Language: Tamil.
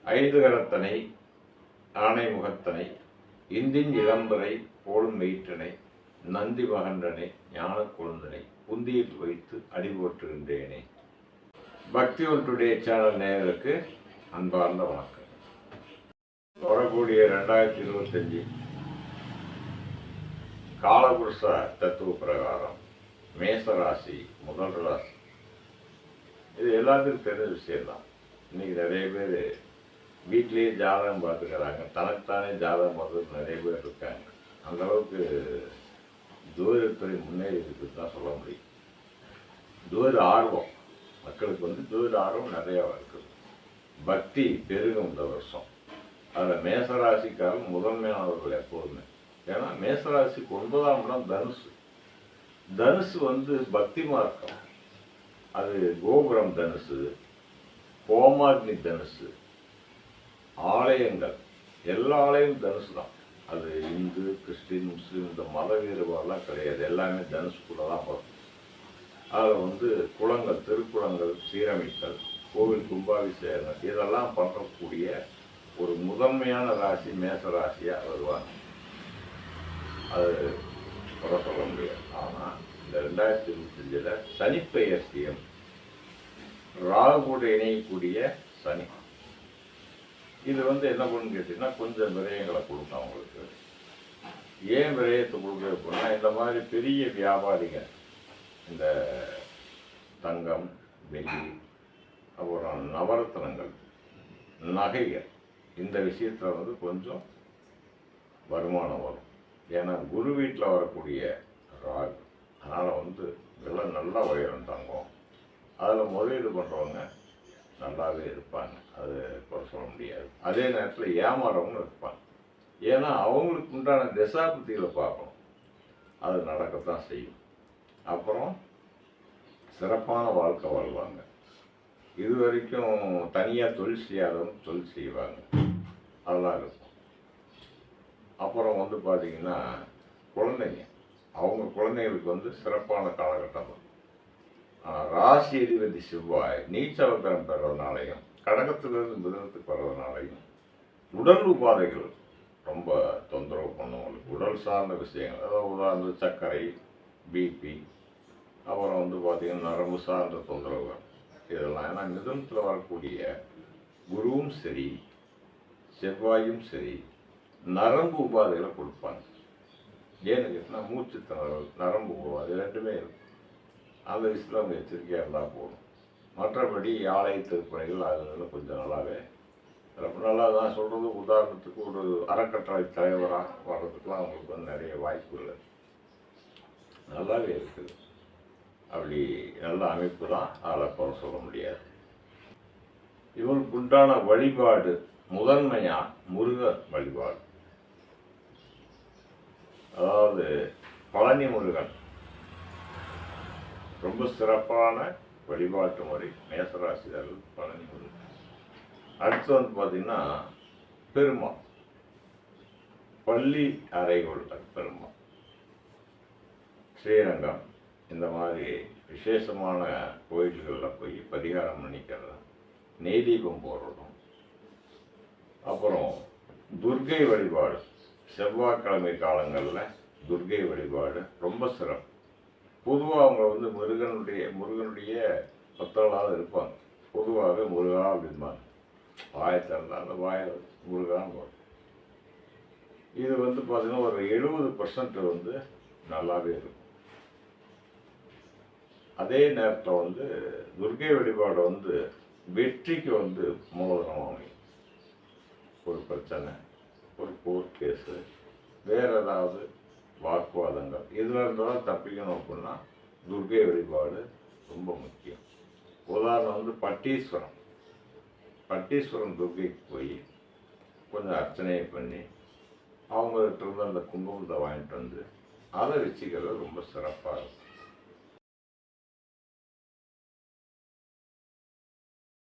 ஐந்து கரத்தனை ஆனை முகத்தனை இந்தின் இளம்பரை போலும் வயிற்றினை நந்தி மகன்றனை ஞான கொழுந்தனை புந்தியில் வைத்து அடிபோற்றுகின்றேனே. பக்தி ஒன் டுடே சேனல் நேயர்களுக்கு அன்பார்ந்த வணக்கம். வரக்கூடிய 2025 காலபுருஷ தத்துவ பிரகாரம் மேசராசி முதல் ராசி. இது எல்லாத்துக்கும் தெரிஞ்ச விஷயம்தான். இன்னைக்கு நிறைய பேர் வீட்லேயே ஜாதகம் பார்த்துக்கிறாங்க, தனக்குத்தானே ஜாதகம் பார்த்துட்டு நிறைய பேர் இருக்காங்க. அந்தளவுக்கு ஜோதிடத்துறை முன்னேறி இருக்குன்னு தான் சொல்ல முடியும். ஜோதிட ஆர்வம் மக்களுக்கு ஜோதிட ஆர்வம் நிறையா இருக்குது. பக்தி பெருகும் இந்த வருஷம். அதில் மேசராசிக்காரன் முதன்மையானவர்கள் எப்போதுமே. ஏன்னா மேசராசிக்கு 9ஆம் இடம் தனுசு. தனுசு பக்தி மார்க்கம். அது கோபுரம் தனுசு, ஹோமாக்னி தனுசு, ஆலயங்கள், எல்லா ஆலயமும் தனுசு தான். அது இந்து, கிறிஸ்டின், முஸ்லீம் இந்த மத வேறுபாடெல்லாம் கிடையாது. எல்லாமே தனுசுக்குள்ளே தான் வரும். அதில் குளங்கள், திருக்குளங்கள் சீரமைத்தல், கோவில் கும்பாபிஷேகங்கள் இதெல்லாம் பண்ணக்கூடிய ஒரு முதன்மையான ராசி மேச ராசியாக வருவாங்க. அது குறை சொல்ல முடியாது. ஆனால் இந்த 2025 சனிப்பெயர்ச்சியம் ராகுவோடு இணையக்கூடிய சனி. இது என்ன பண்ணுன்னு கேட்டிங்கன்னா கொஞ்சம் விரயங்களை கொடுக்கும் அவங்களுக்கு. ஏன் விரயத்தை கொடுக்க அப்படின்னா, இந்த மாதிரி பெரிய வியாபாரிகள் இந்த தங்கம், வெள்ளி, அப்புறம் நவரத்னங்கள், நகைகள் இந்த விஷயத்தில் கொஞ்சம் வருமானம் வரும். ஏன்னா குரு வீட்டில் வரக்கூடிய ராகு. அதனால் விலை நல்லா உயரம் தங்கம். அதில் முதலீடு பண்ணுறவங்க நல்லாவே இருப்பாங்க. அது குறை சொல்ல முடியாது. அதே நேரத்தில் ஏமாறவங்க இருப்பாங்க. ஏன்னா அவங்களுக்கு உண்டான தசாபுத்திகளை பார்க்கணும். அது நடக்கத்தான் செய்யும். அப்புறம் சிறப்பான வாழ்க்கை வாழ்வாங்க. இது வரைக்கும் தனியாக தொழில் செய்யாதவங்க தொழில் செய்வாங்க. அதெல்லாம் இருக்கும். அப்புறம் பார்த்திங்கன்னா குழந்தைங்க, அவங்க குழந்தைங்களுக்கு சிறப்பான காலகட்டம் வரும். ராசி அதிபதி செவ்வாய் நீச்சவக்கரம் பெறதுனாலையும் கடகத்திலிருந்து மிதனத்துக்கு வர்றதுனாலையும் உடல் உபாதைகள் ரொம்ப தொந்தரவு பண்ணுவங்களுக்கு. உடல் சார்ந்த விஷயங்கள், அதாவது உதாரணத்துக்கு சர்க்கரை, பிபி, அப்புறம் பார்த்திங்கன்னா நரம்பு சார்ந்த தொந்தரவுகள் இதெல்லாம். ஏன்னா மிதனத்தில் வரக்கூடிய குருவும் சரி செவ்வாயும் சரி நரம்பு உபாதைகளை கொடுப்பாங்க. ஏன்னு கேட்டால் மூச்சு திணறல், நரம்பு உபாதை ரெண்டுமே இருக்கும். அந்த விஷயத்தில் அவங்க எச்சரிக்கையாக இருந்தால் போதும். மற்றபடி ஆலய திருப்பணிகள் அதில் கொஞ்சம் நல்லாவே ரொம்ப நல்லா தான் சொல்கிறது. உதாரணத்துக்கு ஒரு அறக்கட்டளை தலைவராக வர்றதுக்கெலாம் அவங்களுக்கு நிறைய வாய்ப்புகள் நல்லாவே இருக்குது. அப்படி நல்ல அமைப்பு தான், அதில் குறை சொல்ல முடியாது. இவங்களுக்கு உண்டான வழிபாடு முதன்மையாக முருகர் வழிபாடு. அதாவது பழனி முருகன் ரொம்ப சிறப்பான வழிபாட்டு முறை மேசராசிதார்கள் பழனி முருகன். அடுத்து பார்த்திங்கன்னா பெருமாள், பள்ளி அறைகள் பெருமாள், ஸ்ரீரங்கம் இந்த மாதிரி விசேஷமான கோயில்களில் போய் பரிகாரம் பண்ணிக்கிறதும் நெய்தீபம் போடுறதும். அப்புறம் துர்க்கை வழிபாடு செவ்வாய்க்கிழமை காலங்களில் துர்க்கை வழிபாடு ரொம்ப சிறப்பு. பொதுவாக அவங்க முருகனுடைய பக்தர்களாக இருப்பாங்க. பொதுவாக முருகா அப்படின்பாங்க. வாயை திறந்தால் அந்த வாயை முருகான்னு வரும். இது பார்த்திங்கன்னா ஒரு 70% நல்லாவே இருக்கும். அதே நேரத்தில் துர்க்கை வழிபாடு வெற்றிக்கு மூலதனம் அமையும். ஒரு பிரச்சனை, ஒரு கோர்ட் கேஸு, வேறு ஏதாவது வாக்குவாதங்கள் இதில் இருந்தாலும் தப்பிக்கணும் அப்படின்னா துர்க்கை வழிபாடு ரொம்ப முக்கியம். உதாரணம் பட்டீஸ்வரன் துர்க்கைக்கு போய் கொஞ்சம் அர்ச்சனையை பண்ணி அவங்ககிட்ட இருந்து அந்த குங்குமத்தை வாங்கிட்டு அதை வச்சுக்கிறது ரொம்ப சிறப்பாக இருக்கும்.